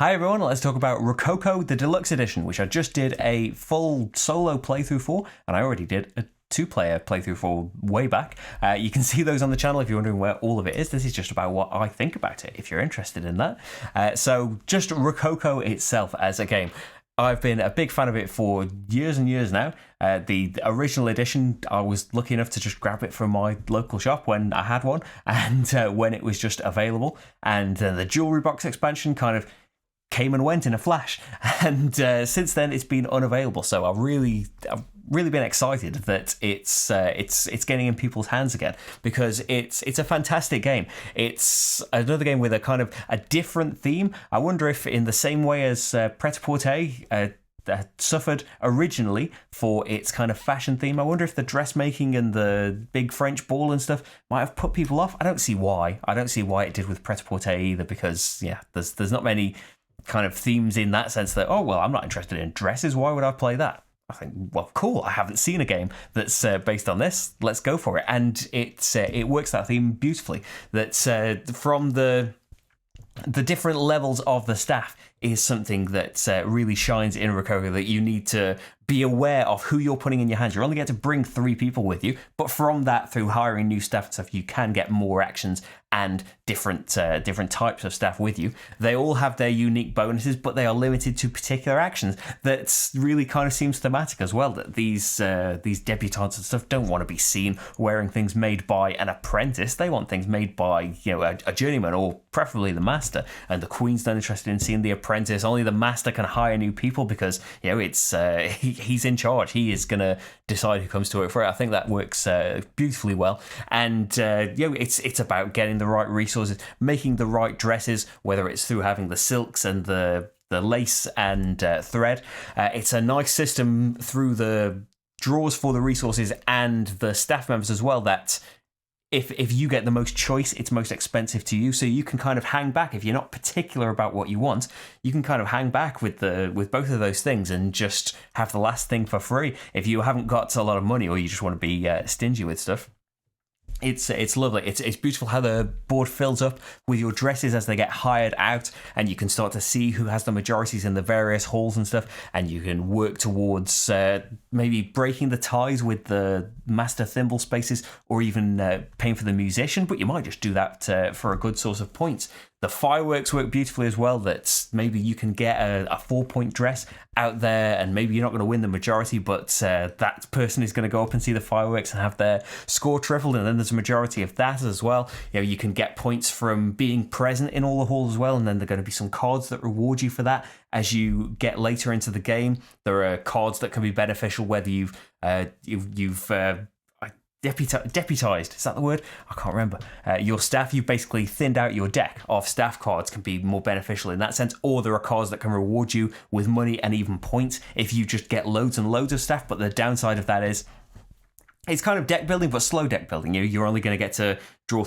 Hi everyone, let's talk about Rococo, the Deluxe Edition, which I just did a full solo playthrough for, and I already did a two-player playthrough for way back. You can see those on the channel if you're wondering where all of it is. This is just about what I think about it, if you're interested in that. So just Rococo itself as a game. I've been a big fan of it for years and years now. The original edition, I was lucky enough to just grab it from my local shop when I had one, and when it was just available. And the jewelry box expansion kind of came and went in a flash, and since then it's been unavailable. So I've really been excited that it's getting in people's hands again, because it's a fantastic game. It's another game with a kind of a different theme. I wonder if, in the same way as Pret-a-Porter suffered originally for its kind of fashion theme, I wonder if the dressmaking and the big French ball and stuff might have put people off. I don't see why it did with Pret-a-Porter either, because there's not many kind of themes in that sense that, oh well, I'm not interested in dresses, why would I play that? I think, well, cool, I haven't seen a game that's based on this, let's go for it. And it works that theme beautifully. That from the different levels of the staff is something that really shines in Rococo, that you need to be aware of who you're putting in your hands. You're only going to bring 3 people with you, but from that, through hiring new staff and stuff, you can get more actions and different types of staff with you. They all have their unique bonuses, but they are limited to particular actions. That really kind of seems thematic as well, that these debutantes and stuff don't want to be seen wearing things made by an apprentice. They want things made by a journeyman, or preferably the master. And the Queen's not interested in seeing the apprentice. Only the master can hire new people, because it's he's in charge. He is going to decide who comes to work for it. I think that works beautifully well. And it's about getting the right resources, making the right dresses, whether it's through having the silks and the lace and thread. It's a nice system through the draws for the resources and the staff members as well, that if you get the most choice, it's most expensive to you. So you can kind of hang back. If you're not particular about what you want, you can kind of hang back with both of those things and just have the last thing for free. If you haven't got a lot of money, or you just want to be stingy with stuff, it's lovely. It's beautiful how the board fills up with your dresses as they get hired out, and you can start to see who has the majorities in the various halls and stuff, and you can work towards maybe breaking the ties with the master thimble spaces, or even paying for the musician, but you might just do that for a good source of points. The fireworks work beautifully as well, that maybe you can get a 4-point dress out there, and maybe you're not going to win the majority, but that person is going to go up and see the fireworks and have their score tripled, and then there's a majority of that as well. You can get points from being present in all the halls as well, and then there are going to be some cards that reward you for that as you get later into the game. There are cards that can be beneficial, whether you've deputized, is that the word? I can't remember. Your staff, you've basically thinned out your deck of staff cards, can be more beneficial in that sense. Or there are cards that can reward you with money and even points if you just get loads and loads of staff. But the downside of that is it's kind of deck building, but slow deck building. You're only going to get to draw,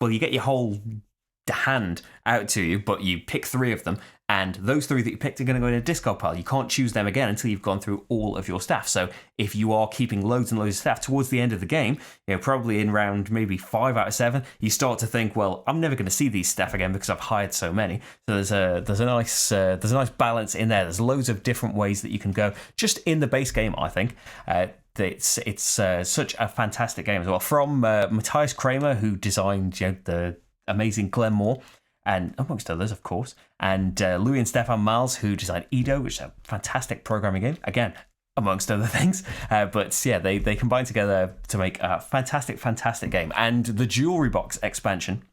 you get your whole hand out to you, but you pick 3 of them, and those 3 that you picked are going to go in a discard pile. You can't choose them again until you've gone through all of your staff. So if you are keeping loads and loads of staff towards the end of the game, probably in round maybe 5 out of 7, you start to think, well, I'm never going to see these staff again because I've hired so many. So there's a nice balance in there. There's loads of different ways that you can go just in the base game, I think. It's such a fantastic game as well. From Matthias Kramer, who designed the amazing Glenmore, and amongst others, of course, and Louis and Stefan Miles, who designed Edo, which is a fantastic programming game, again, amongst other things. But yeah, they combine together to make a fantastic game. And the jewelry box expansion,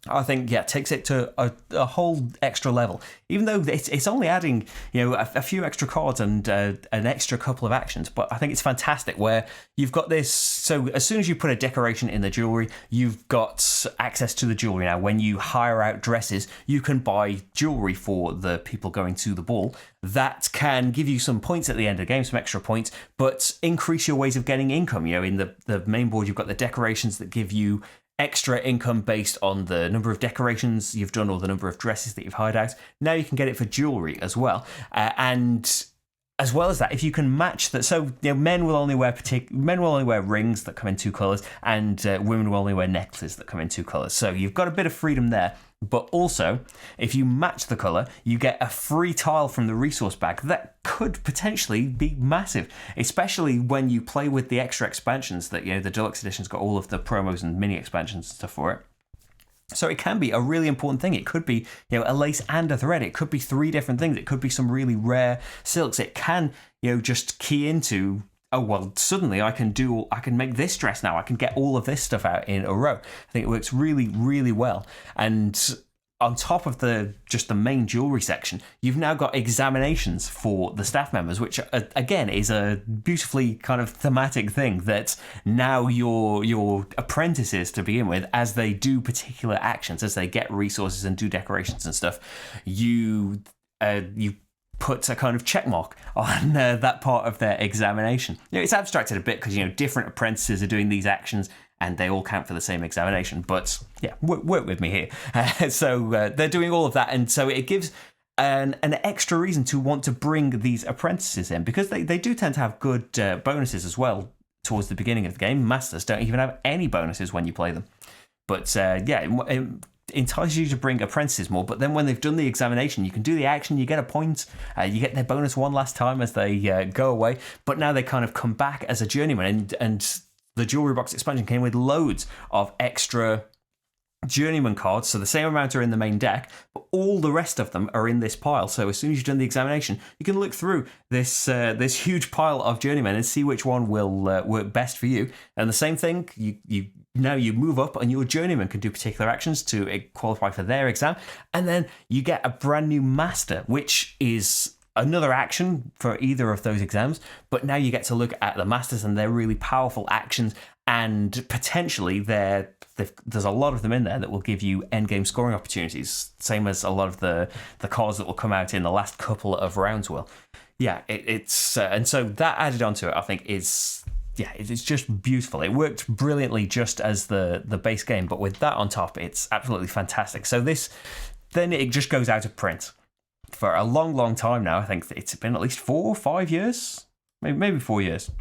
I think, takes it to a whole extra level. Even though it's only adding, a few extra cards and an extra couple of actions, but I think it's fantastic where you've got this. So as soon as you put a decoration in the jewelry, you've got access to the jewelry now. When you hire out dresses, you can buy jewelry for the people going to the ball. That can give you some points at the end of the game, some extra points, but increase your ways of getting income. In the main board, you've got the decorations that give you extra income based on the number of decorations you've done or the number of dresses that you've hired out. Now you can get it for jewelry as well. And as well as that, if you can match that, so men will only wear rings that come in 2 colours, and women will only wear necklaces that come in 2 colours. So you've got a bit of freedom there. But also, if you match the colour, you get a free tile from the resource bag that could potentially be massive, especially when you play with the extra expansions that, the Deluxe Edition's got all of the promos and mini expansions and stuff for it. So it can be a really important thing. It could be, a lace and a thread. It could be 3 different things. It could be some really rare silks. It can, just key into, oh, well, suddenly I can make this dress now. I can get all of this stuff out in a row. I think it works really, really well. And on top of the main jewelry section, you've now got examinations for the staff members, which again is a beautifully kind of thematic thing that now your apprentices, to begin with, as they do particular actions, as they get resources and do decorations and stuff, you put a kind of check mark on that part of their examination. It's abstracted a bit because different apprentices are doing these actions and they all count for the same examination. But yeah, work with me here. So they're doing all of that, and so it gives an extra reason to want to bring these apprentices in, because they do tend to have good bonuses as well towards the beginning of the game. Masters don't even have any bonuses when you play them. But it entices you to bring apprentices more, but then when they've done the examination, you can do the action, you get a point, you get their bonus one last time as they go away, but now they kind of come back as a journeyman, and the Jewelry Box expansion came with loads of extra journeyman cards, so the same amount are in the main deck, but all the rest of them are in this pile. So as soon as you've done the examination, you can look through this huge pile of journeymen and see which one will work best for you. And the same thing, now you move up and your journeyman can do particular actions to qualify for their exam, and then you get a brand new master, which is another action for either of those exams, but now you get to look at the masters and their really powerful actions, and potentially there's a lot of them in there that will give you endgame scoring opportunities, same as a lot of the cards that will come out in the last couple of rounds will. Yeah, it's and so that added onto it, I think, it's just beautiful. It worked brilliantly just as the base game, but with that on top, it's absolutely fantastic. So then it just goes out of print for a long, long time now. I think it's been at least 4 or 5 years, maybe 4 years.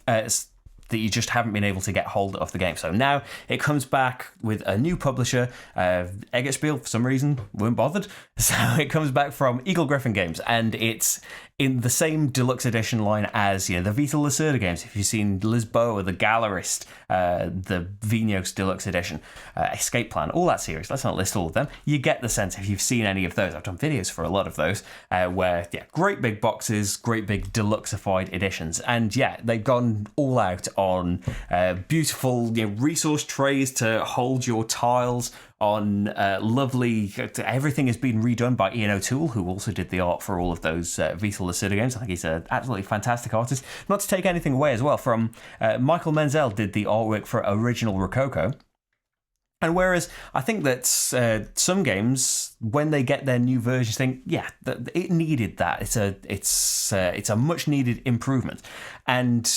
That you just haven't been able to get hold of the game. So now it comes back with a new publisher. Eggerspiel, for some reason, weren't bothered. So it comes back from Eagle Gryphon Games, and it's in the same deluxe edition line as the Vita Lacerda games. If you've seen Lisboa, the Gallerist, the Vinos Deluxe Edition, Escape Plan, all that series. Let's not list all of them. You get the sense if you've seen any of those. I've done videos for a lot of those, where great big boxes, great big deluxeified editions, and they've gone all out on beautiful resource trays to hold your tiles, on lovely, everything has been redone by Ian O'Toole, who also did the art for all of those Vita Lacerda games. I think he's an absolutely fantastic artist. Not to take anything away as well from Michael Menzel did the artwork for original Rococo. And whereas I think that some games, when they get their new versions, think, it needed that. It's a much needed improvement. And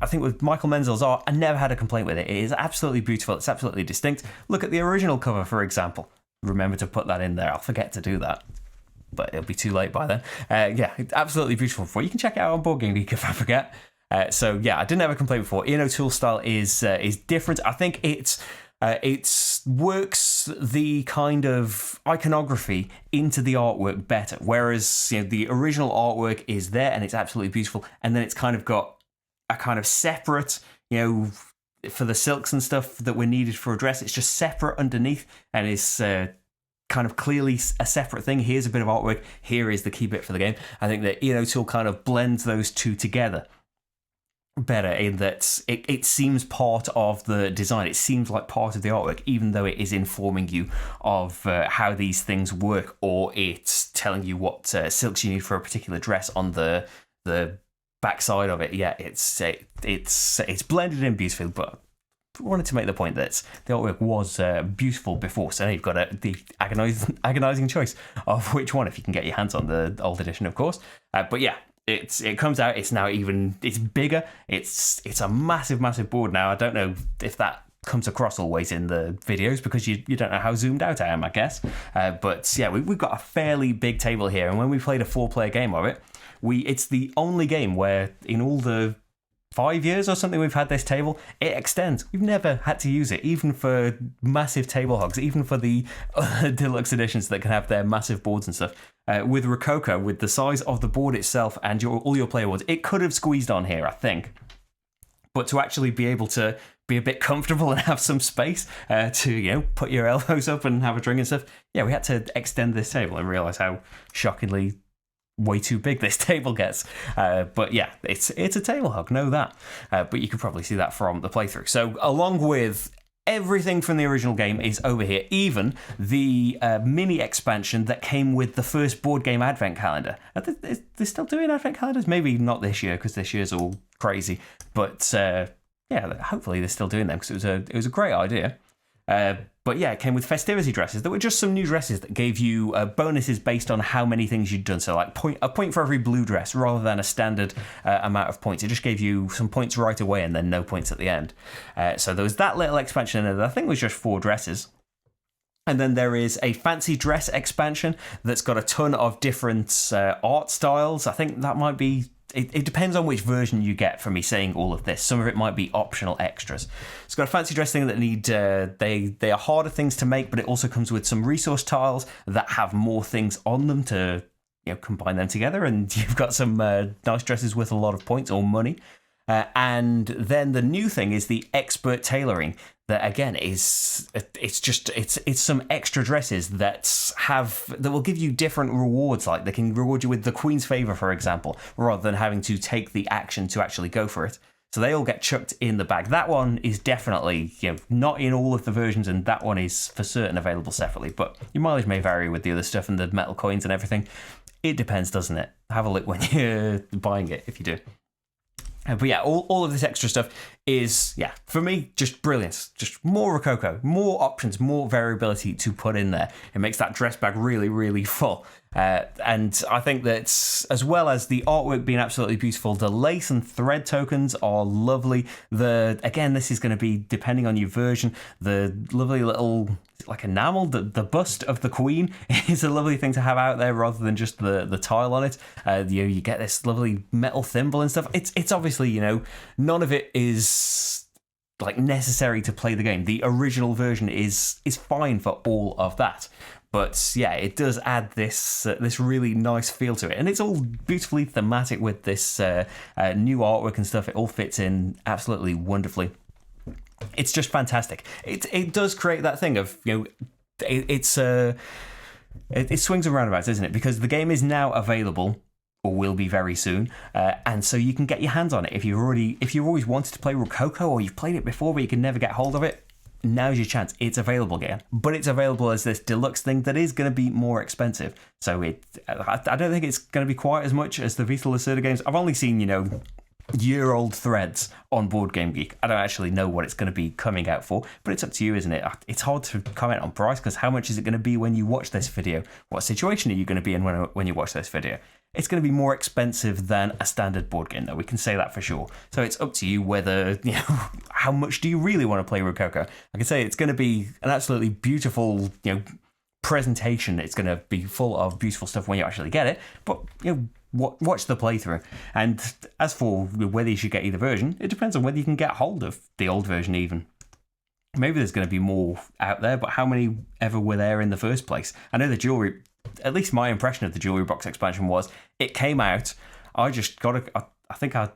I think with Michael Menzel's art, I never had a complaint with it. It is absolutely beautiful. It's absolutely distinct. Look at the original cover, for example. Remember to put that in there. I'll forget to do that, but it'll be too late by then. It's absolutely beautiful. You can check it out on Board Game Geek if I forget. I didn't have a complaint before. Ian O'Toole's style is different. I think it works the kind of iconography into the artwork better. Whereas the original artwork is there and it's absolutely beautiful, and then it's kind of got a kind of separate, for the silks and stuff that were needed for a dress, it's just separate underneath, and it's kind of clearly a separate thing. Here's a bit of artwork, here is the key bit for the game. I think that Ian O'Toole kind of blends those two together better, in that it seems part of the design. It seems like part of the artwork, even though it is informing you of how these things work, or it's telling you what silks you need for a particular dress on the backside of it. It's blended in beautifully, but I wanted to make the point that the artwork was beautiful before, so now you've got the agonizing choice of which one, if you can get your hands on the old edition, of course. It comes out, it's bigger, it's a massive board now. I don't know if that comes across always in the videos, because you don't know how zoomed out I am, I guess. We've got a fairly big table here, and when we played a 4-player game of it, it's the only game where in all the 5 years or something we've had this table. It extends. We've never had to use it, even for massive table hogs, even for the deluxe editions that can have their massive boards and stuff. With Rococo, with the size of the board itself and all your player boards, it could have squeezed on here, I think. But to actually be able to be a bit comfortable and have some space to, put your elbows up and have a drink and stuff, yeah, we had to extend this table and realise how shockingly way too big this table gets. But yeah, it's a table hog, know that. But you can probably see that from the playthrough. So along with everything from the original game is over here, even the mini expansion that came with the first board game advent calendar. Are they still doing advent calendars? Maybe not this year, because this year's all crazy. But yeah, hopefully they're still doing them, because it was a great idea. But yeah, it came with festivity dresses. There were just some new dresses that gave you bonuses based on how many things you'd done. So like a point for every blue dress rather than a standard amount of points. It just gave you some points right away and then no points at the end. So there was that little expansion in there. I think it was just 4 dresses. And then there is a fancy dress expansion that's got a ton of different art styles. I think that might be... It depends on which version you get from me saying all of this. Some of it might be optional extras. It's got a fancy dress thing that need... They are harder things to make, but it also comes with some resource tiles that have more things on them to combine them together. And you've got some nice dresses with a lot of points or money. And then the new thing is the expert tailoring. That again is it's some extra dresses that will give you different rewards. Like they can reward you with the Queen's favor, for example, rather than having to take the action to actually go for it. So they all get chucked in the bag. That one is definitely not in all of the versions, and that one is for certain available separately. But your mileage may vary with the other stuff and the metal coins and everything. It depends, doesn't it? Have a look when you're buying it if you do. But yeah, all of this extra stuff is, for me, just brilliant. Just more Rococo, more options, more variability to put in there. It makes that dress bag really, really full. And I think that as well as the artwork being absolutely beautiful, the lace and thread tokens are lovely. Again, this is going to be, depending on your version, the lovely little... like enamel, the bust of the Queen is a lovely thing to have out there rather than just the tile on it. You get this lovely metal thimble and stuff. It's obviously, none of it is like necessary to play the game. The original version is fine for all of that. But yeah, it does add this really nice feel to it. And it's all beautifully thematic with this new artwork and stuff. It all fits in absolutely wonderfully. It's just fantastic. It does create that thing of, it swings and roundabouts, isn't it? Because the game is now available, or will be very soon, and so you can get your hands on it. If you've always wanted to play Rococo, or you've played it before but you can never get hold of it, now's your chance. It's available again, but it's available as this deluxe thing that is going to be more expensive. So I don't think it's going to be quite as much as the Vita Lacerda games. I've only seen, year-old threads on Board Game Geek. I don't actually know what it's going to be coming out for, but it's up to you, isn't it? It's hard to comment on price because how much is it going to be when you watch this video? What situation are you going to be in when you watch this video? It's going to be more expensive than a standard board game, though. We can say that for sure. So it's up to you whether, how much do you really want to play Rococo? I can say it's going to be an absolutely beautiful, presentation. It's going to be full of beautiful stuff when you actually get it, but, watch the playthrough. And as for whether you should get either version, it depends on whether you can get hold of the old version even. Maybe there's going to be more out there, but how many ever were there in the first place? I know the jewelry, at least my impression of the jewelry box expansion was, it came out, I just got it, I think I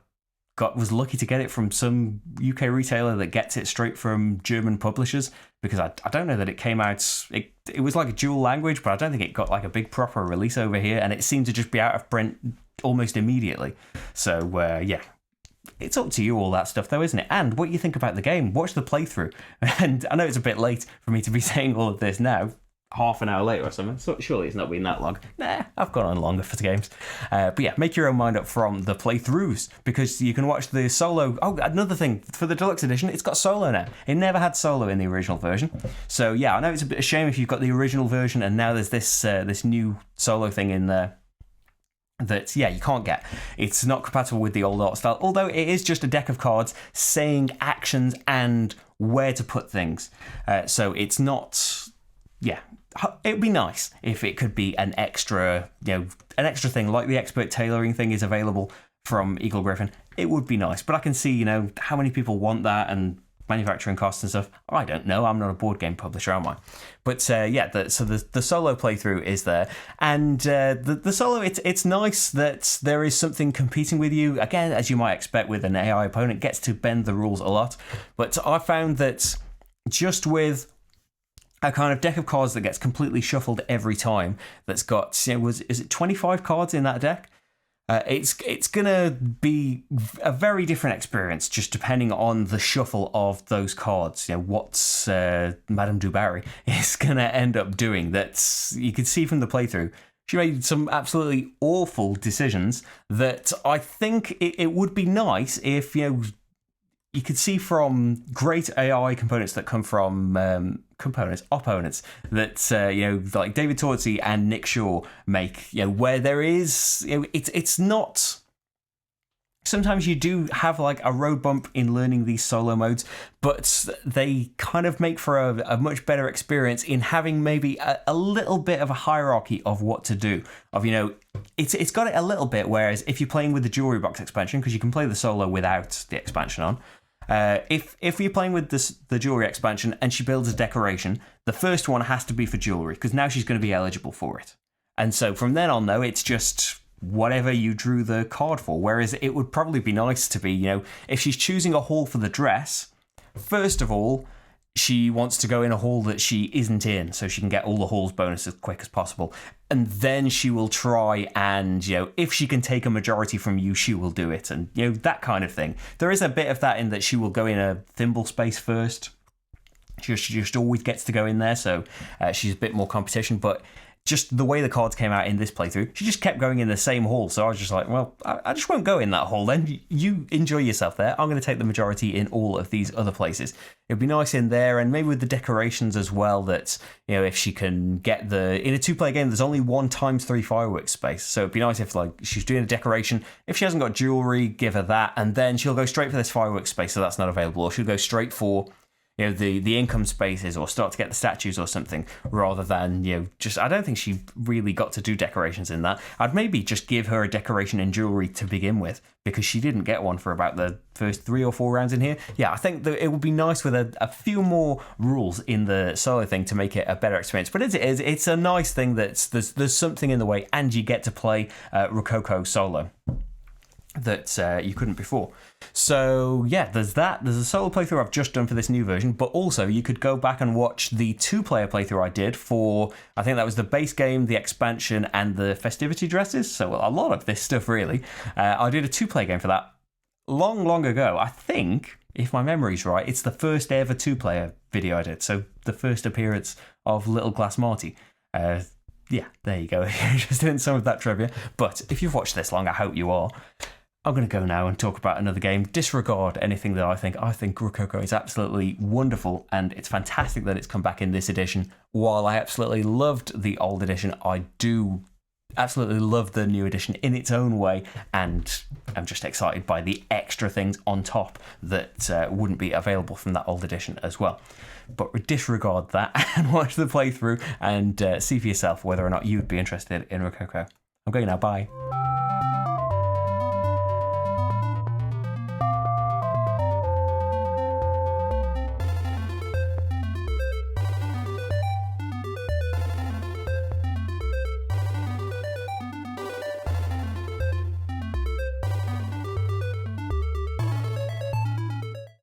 was lucky to get it from some UK retailer that gets it straight from German publishers, because I don't know that it came out, it was like a dual language, but I don't think it got like a big proper release over here, and it seemed to just be out of print almost immediately. So yeah, it's up to you, all that stuff though, isn't it? And what you think about the game, watch the playthrough. And I know it's a bit late for me to be saying all of this now, half an hour later or something, so surely it's not been that long. Nah, I've gone on longer for the games. But yeah, make your own mind up from the playthroughs, because you can watch the solo. Oh, another thing, for the deluxe edition, it's got solo now. It never had solo in the original version. So yeah, I know it's a bit of a shame if you've got the original version and now there's this new solo thing in there that, yeah, you can't get. It's not compatible with the old art style, although it is just a deck of cards saying actions and where to put things. So it's not... Yeah, it'd be nice if it could be an extra thing, like the expert tailoring thing is available from Eagle Gryphon. it would be nice. But I can see, how many people want that and manufacturing costs and stuff. I don't know. I'm not a board game publisher, am I? But the solo playthrough is there, and the solo. It's nice that there is something competing with you. Again, as you might expect with an AI opponent, gets to bend the rules a lot. But I found that just with a kind of deck of cards that gets completely shuffled every time, that's got is it 25 cards in that deck? It's gonna be a very different experience, just depending on the shuffle of those cards. What's Madame du Barry is gonna end up doing. That's, you can see from the playthrough, she made some absolutely awful decisions that I think it would be nice if you could see from great AI components that come from opponents that like David Tortzi and Nick Shaw make, where there is, it's not. Sometimes you do have like a road bump in learning these solo modes, but they kind of make for a much better experience in having maybe a little bit of a hierarchy of what to do. It's got it a little bit. Whereas if you're playing with the Jewelry Box expansion, because you can play the solo without the expansion on. If you're playing with the jewelry expansion and she builds a decoration, the first one has to be for jewelry, because now she's going to be eligible for it. And so from then on, though, it's just whatever you drew the card for. Whereas it would probably be nice to be, if she's choosing a hall for the dress, first of all, she wants to go in a hall that she isn't in, so she can get all the halls bonus as quick as possible. And then she will try and, if she can take a majority from you, she will do it. And, that kind of thing. There is a bit of that in that she will go in a thimble space first. She just always gets to go in there, so she's a bit more competition. But just the way the cards came out in this playthrough, she just kept going in the same hall. So I was just like, well, I just won't go in that hall then. You enjoy yourself there. I'm going to take the majority in all of these other places. It'd be nice in there, and maybe with the decorations as well, that, if she can get in a 2-player game, there's only 1 × 3 fireworks space. So it'd be nice if, like, she's doing a decoration. If she hasn't got jewelry, give her that, and then she'll go straight for this fireworks space, so that's not available. Or she'll go straight for the income spaces, or start to get the statues or something, rather than, I don't think she really got to do decorations in that. I'd maybe just give her a decoration in jewelry to begin with, because she didn't get one for about the first 3 or 4 rounds in here. Yeah, I think that it would be nice with a few more rules in the solo thing to make it a better experience. But it's a nice thing that there's something in the way, and you get to play Rococo solo that you couldn't before. So yeah, there's that. There's a solo playthrough I've just done for this new version, but also you could go back and watch the 2-player playthrough I did for, I think that was the base game, the expansion, and the festivity dresses. So a lot of this stuff, really. I did a 2-player game for that long ago. I think, if my memory's right, it's the first ever 2-player video I did. So the first appearance of Little Glass Marty. Yeah, there you go. If you're interested in some of that trivia. But if you've watched this long, I hope you are. I'm going to go now and talk about another game. Disregard anything that I think. I think Rococo is absolutely wonderful, and it's fantastic that it's come back in this edition. While I absolutely loved the old edition, I do absolutely love the new edition in its own way, and I'm just excited by the extra things on top that wouldn't be available from that old edition as well. But disregard that and watch the playthrough and see for yourself whether or not you'd be interested in Rococo. I'm going now, bye.